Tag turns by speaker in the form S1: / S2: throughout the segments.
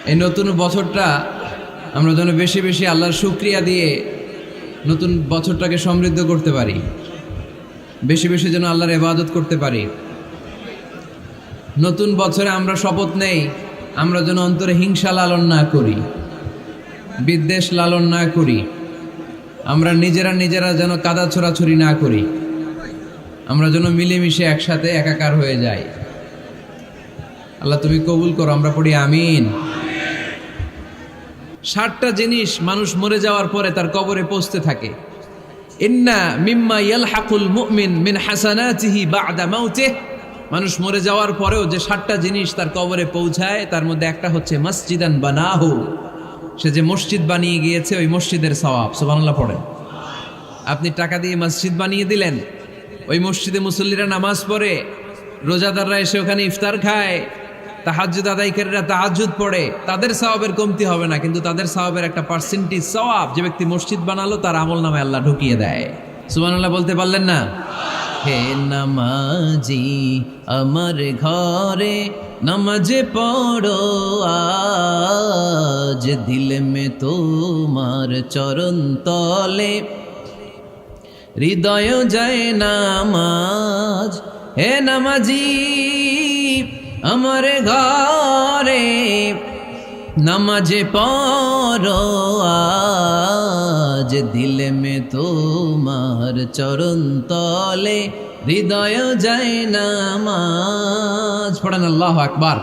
S1: এই নতুন বছরটা আমরা যেন বেশি বেশি আল্লাহর শুকরিয়া দিয়ে নতুন বছরটাকে সমৃদ্ধ করতে পারি, বেশি বেশি যেন আল্লাহর ইবাদত করতে পারি। নতুন বছরে আমরা শপথ নেই, আমরা যেন অন্তরে হিংসা লালন না করি, বিদ্বেষ লালন না করি, আমরা নিজেরা যেন কাদা ছোড়াছুরি না করি, আমরা যেন মিলেমিশে একসাথে একাকার হয়ে যাই। আল্লাহ তুমি কবুল করো, আমরা পড়ি আমিন। 60টা জিনিস মানুষ মরে যাওয়ার পরে তার কবরে পৌঁছতে থাকে। ইন্না মিম্মা ইয়ালহাকুল মুমিন মিন হাসানাতিহি বা'দা মাউতিহি, মানুষ মরে যাওয়ার পরেও যে 60টা জিনিস তার কবরে পৌঁছায় তার মধ্যে একটা হচ্ছে মসজিদান বানাহু, সে যে মসজিদ বানিয়ে গিয়েছে ওই মসজিদের সওয়াব। সুবহানাল্লাহ পড়েন। আপনি টাকা দিয়ে মসজিদ বানিয়ে দিলেন, ওই মসজিদে মুসল্লিরা নামাজ পড়ে, রোজাদাররা এসে ওখানে ইফতার খায়, তাহাজ্জুদ আদায়কারীরা তাহাজ্জুদ পড়ে, তাদের সওয়াবের কমতি হবে না, কিন্তু তাদের সওয়াবের একটা পার্সেন্টেজ সওয়াব যে ব্যক্তি মসজিদ বানালো তার আমলনামায় আল্লাহ ঢুকিয়ে দেয়। সুবহানাল্লাহ বলতে পারলেন না? হে নামাজি আমার ঘরে নামাজ পড়ো আজ, দিল মে তোমার চরণ তলে হৃদয় যায় নামাজ। হে নামাজি আমার ঘরে নামাজ পড়ো আজ, দিল মে তোমার চরণ তলে হৃদয় যায় নামাজ। পড়েন আল্লাহু আকবার।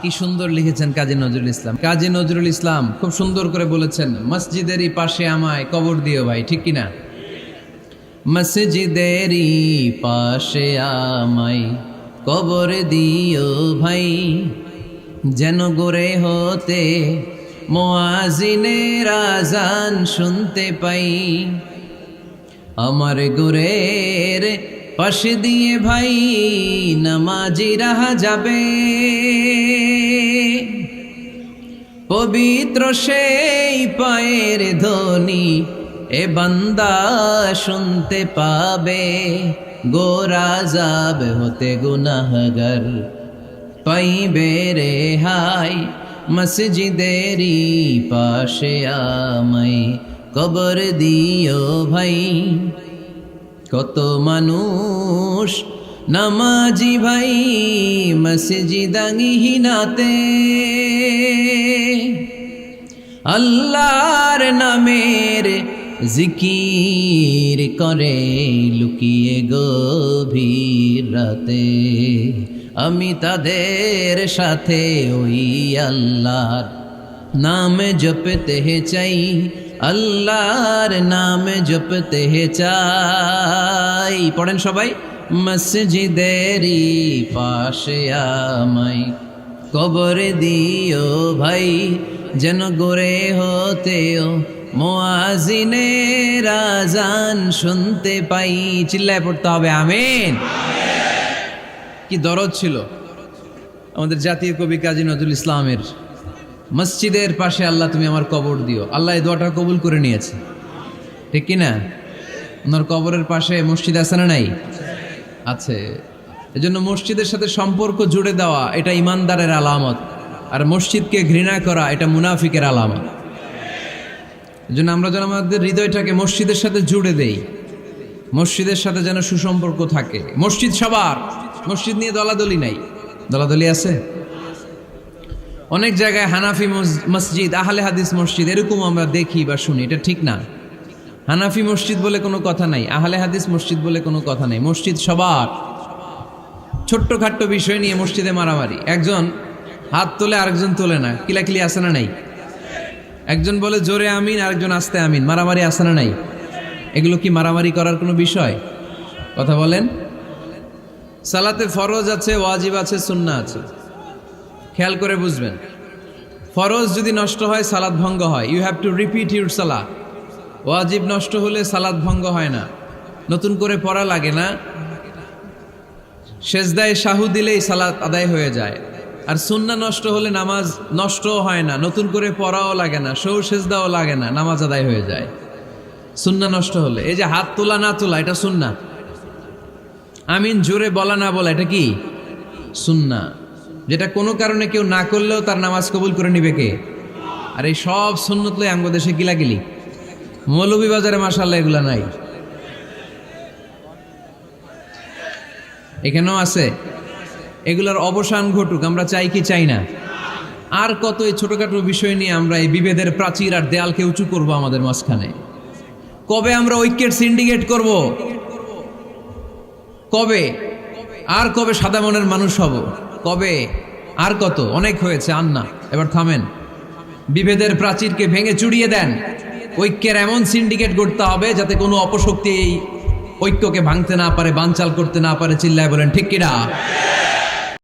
S1: কি সুন্দর লিখেছেন কাজী নজরুল ইসলাম। কাজী নজরুল ইসলাম খুব সুন্দর করে বলেছেন, মসজিদেরই পাশে আমায় কবর দিও ভাই, ঠিক কিনা? মসজিদেরই পাশে আমায় কবর দিও ভাই, যেন গোরে হতে মুয়াজ্জিনের আযান শুনতে পাই। আমার গোরের পাশে দিয়ে ভাই নামাজিরা যাবে, পবিত্র সেই পায়ের ধ্বনি এ বান্দা শুনতে পাবে। গোরা যাব হতে গুনাহগার পাইবে রেহাই, মসজিদেরই পাশে আমায় কবর দিও ভাই। কত মানুষ নামাজি ভাই মসজিদাঙ্গিহীনাতে, আল্লাহর নামের জিকির করে লুকিয়ে গভীর রাতে। আমি তাদের সাথে ওই আল্লাহর নাম জপতে চাই, আল্লাহর নাম জপতে চাই। পড়েন সবাই, মসজিদেরই পাশে আমায় কবর দিও ভাই, যেন গোরে হতেও মুয়াজ্জিনের আযান শুনতে পাই। চিল্লায় পড়তে হবে আমিন। কি দরদ ছিল আমাদের জাতীয় কবি কাজী নজরুল ইসলামের, মসজিদের পাশে আল্লাহ তুমি আমার কবর দিও। আল্লাহ এই দোয়াটা কবুল করে নিয়েছে, ঠিক কিনা? ওনার কবরের পাশে মসজিদ আছে না নাই? আছে। এজন্য মসজিদের সাথে সম্পর্ক জুড়ে দেওয়া এটা ইমানদারের আলামত, আর মসজিদকে ঘৃণা করা এটা মুনাফিকের আলামত। এজন্য আমরা যেন আমাদের হৃদয়টাকে মসজিদের সাথে জুড়ে দেই, মসজিদের সাথে যেন সুসম্পর্ক থাকে। মসজিদ সবার, মসজিদ নিয়ে দলাদলি নাই। দলাদলি আছে অনেক জায়গায়, হানাফি মসজিদ, আহলে হাদিস মসজিদ এরকম আমরা দেখি বা শুনি, এটা ঠিক না। হানাফি মসজিদ বলে কোনো কথা নাই, আহলে হাদিস মসজিদ বলে কোনো কথা নাই। মসজিদ সবার। ছোট্টখাট্ট বিষয় নিয়ে মসজিদে মারামারি, একজন হাত তোলে আরেকজন তোলে না, কিলাকিলি আছে না নাই? একজন বলে জোরে আমিন, আরেকজন আস্তে আমিন, মারামারি আছে না নাই? এগুলো কি মারামারি করার কোনো বিষয়? কথা বলেন। সালাতে ফরজ আছে, ওয়াজিব আছে, সুন্নাহ আছে। খেয়াল করে বুঝবেন, ফরজ যদি নষ্ট হয় সালাত ভঙ্গ হয়, you have to repeat your সালাত। ওয়াজিব নষ্ট হলে সালাত ভঙ্গ হয় না, নতুন করে পড়া লাগে না, সেজদায় সাহু দিলেই সালাত আদায় হয়ে যায়। আর সুন্নাহ নষ্ট হলে নামাজ নষ্টও হয় না, নতুন করে পড়াও লাগে না, সৌ সেজদাও লাগে না, নামাজ আদায় হয়ে যায় সুন্নাহ নষ্ট হলে। এই যে হাত তোলা না তোলা এটা সুন্নাহ, আমিন জোরে বলা না বলা এটা কি সুন্নাহ। যেটা কোনো কারণে কেউ না করলেও তার নামাজ কবুল করে নিবে কে? আর এই সব সুন্নত লই আমগো দেশে গিলাগিলি। মৌলভীবাজারে মাশাআল্লাহ এগুলা নাই, এখানেও আছে। এগুলার অবসান ঘটুক, আমরা চাই কি চাই না? আর কত এই ছোটখাটো বিষয় নিয়ে আমরা এই বিভেদের প্রাচীর আর দেয়ালকে উঁচু করব আমাদের মাঝখানে? কবে আমরা ঐক্যের সিন্ডিকেট করব? কবে? আর কবে সাদা মনের মানুষ হব? কবে? আর কত? অনেক হয়েছে, আর না, এবার থামেন। বিভেদের প্রাচীরকে ভেঙে চুড়িয়ে দেন। ঐক্যের এমন সিন্ডিকেট গড়তে হবে যাতে কোনো অপশক্তি এই ঐক্যকে ভাঙতে না পারে, বানচাল করতে না পারে। চিল্লায় বলেন ঠিক কিনা?